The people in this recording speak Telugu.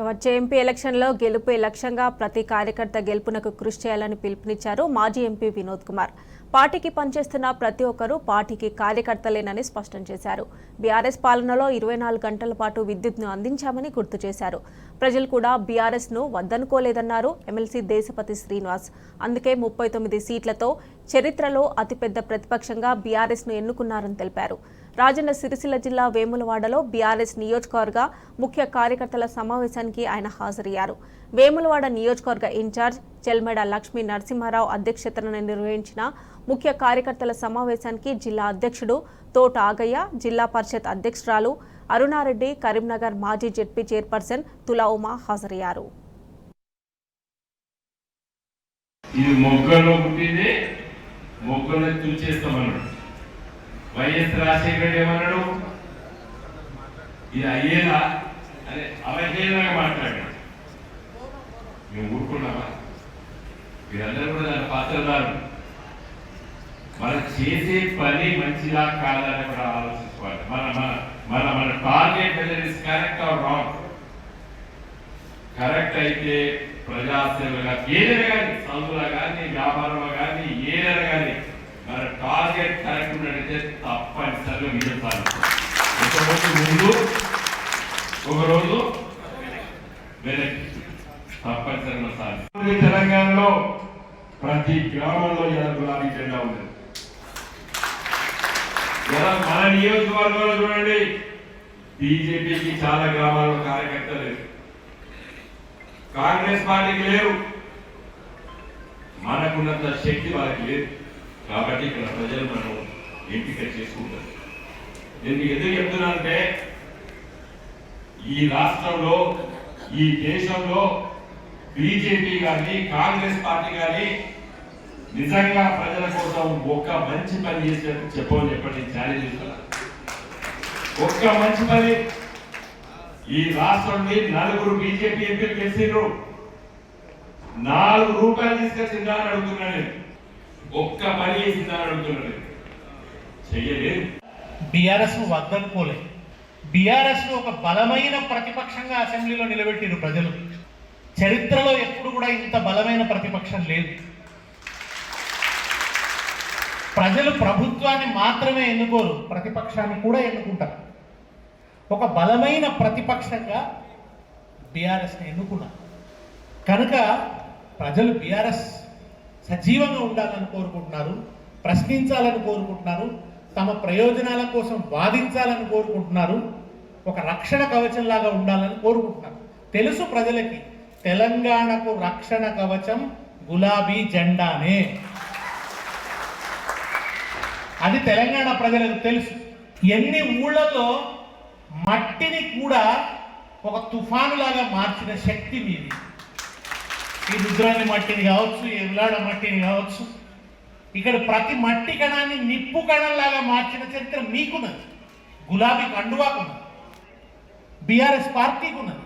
వచ్చే ఎంపీ ఎలక్షన్లో గెలుపు లక్ష్యంగా ప్రతి కార్యకర్త గెలుపునకు కృషి చేయాలని పిలుపునిచ్చారు మాజీ ఎంపీ వినోద్ కుమార్. పార్టీకి పనిచేస్తున్న ప్రతి ఒక్కరూ పార్టీకి కార్యకర్తలేనని స్పష్టం చేశారు. బీఆర్ఎస్ పాలనలో 24 గంటల పాటు విద్యుత్ను అందించామని గుర్తు చేశారు. ప్రజలు కూడా బీఆర్ఎస్ను వద్దనుకోలేదన్నారు ఎమ్మెల్సీ దేశపతి శ్రీనివాస్. అందుకే 39 సీట్లతో చరిత్రలో అతిపెద్ద ప్రతిపక్షంగా బీఆర్ఎస్ను ఎన్నుకున్నారని తెలిపారు. రాజన్న సిరిసిల్ల జిల్లా వేములవాడలో బీఆర్ఎస్ నియోజకవర్గ ముఖ్య కార్యకర్తల సమావేశానికి ఆయన హాజరయ్యారు. వేములవాడ నియోజకవర్గ ఇన్ఛార్జ్ చెల్మెడ లక్ష్మీ నరసింహారావు అధ్యక్షతన నిర్వహించిన ముఖ్య కార్యకర్తల సమావేశానికి జిల్లా అధ్యక్షుడు తోట ఆగయ్య, జిల్లా పరిషత్ అధ్యక్షురాలు అరుణారెడ్డి, కరీంనగర్ మాజీ జెడ్పీ చైర్పర్సన్ తులా ఉమా హాజరయ్యారు. వైఎస్ రాజశేఖర ఏమన్నాడు, ఇది అయ్యేలా అని అవహేళనగా మాట్లాడాడు. మేము ఊరుకున్నామా? మీరందరూ కూడా దాని పాత్రదారు. మనం చేసే పని మంచిదా కాదని కూడా ఆలోచించుకోవాలి. మన target whether is correct or wrong. Correct అయితే ప్రజాసేవగా ఏదైనా కానీ, చదువులో కానీ, వ్యాపారంలో కానీ, ఏదైనా కానీ మన టార్గెట్ కరెక్ట్ ఉన్నట్టయితే తప్పనిసరిగా విజయం సాధిస్తాం. ఒకరోజు ముందు, ఒకరోజు వెనక్కి తప్పనిసరిగా సాధిస్తాం. తెలంగాణలో ప్రతి గ్రామంలో ఇలా గులాబీ జెండా ఉంది. ఇలా మన నియోజకవర్గంలో చూడండి, బీజేపీకి చాలా గ్రామాల్లో కార్యకర్తలు లేరు, కాంగ్రెస్ పార్టీకి లేరు, మనకున్నంత శక్తి వాళ్ళకి లేదు. కాబట్టి ఇక్కడ ప్రజలు మనం ఎంపిక చేసుకుంటారు. నేను ఎందుకు చెప్తున్నానంటే, ఈ రాష్ట్రంలో, ఈ దేశంలో బీజేపీ కానీ, కాంగ్రెస్ పార్టీ కానీ నిజంగా ప్రజల కోసం ఒక్క మంచి పని చేసేట్టు చెప్పండి, ఛాలెంజ్ చేస్తున్నా. ఒక్క మంచి పని ఈ రాష్ట్రంలో 4 బీజేపీ ఎంపీలు గెలిచిండ్రు. 4 రూపాయలు తీసుకొచ్చిందా అని అడుగుతున్నాను. ఒక్క పని చేసిందని అడుగుతున్నాడు. చెయ్యలేదు. బీఆర్ఎస్ ను వద్దనుకోలే. బీఆర్ఎస్ ను ఒక బలమైన ప్రతిపక్షంగా అసెంబ్లీలో నిలబెట్టిరు ప్రజలు. చరిత్రలో ఎప్పుడు కూడా ఇంత బలమైన ప్రతిపక్షం లేదు. ప్రజలు ప్రభుత్వాన్ని మాత్రమే ఎన్నుకోరు, ప్రతిపక్షాన్ని కూడా ఎన్నుకుంటారు. ఒక బలమైన ప్రతిపక్షంగా బీఆర్ఎస్ని ఎన్నుకున్నారు కనుక ప్రజలు బీఆర్ఎస్ సజీవంగా ఉండాలని కోరుకుంటున్నారు, ప్రశ్నించాలని కోరుకుంటున్నారు, తమ ప్రయోజనాల కోసం వాదించాలని కోరుకుంటున్నారు, ఒక రక్షణ కవచంలాగా ఉండాలని కోరుకుంటున్నారు. తెలుసు ప్రజలకి, తెలంగాణకు రక్షణ కవచం గులాబీ జెండానే. అది తెలంగాణ ప్రజలకు తెలుసు. ఎన్ని ఊళ్ళలో మట్టిని కూడా ఒక తుఫానులాగా మార్చిన శక్తి మీది. ఈ రుద్రాని మట్టిని కావచ్చు, ఈ ఉల్లాడ మట్టిని కావచ్చు, ఇక్కడ ప్రతి మట్టి కణాన్ని నిప్పు కణంలాగా మార్చిన చరిత్ర మీకున్నది. గులాబీ కండువాకున్నది, బీఆర్ఎస్ పార్టీకి ఉన్నది.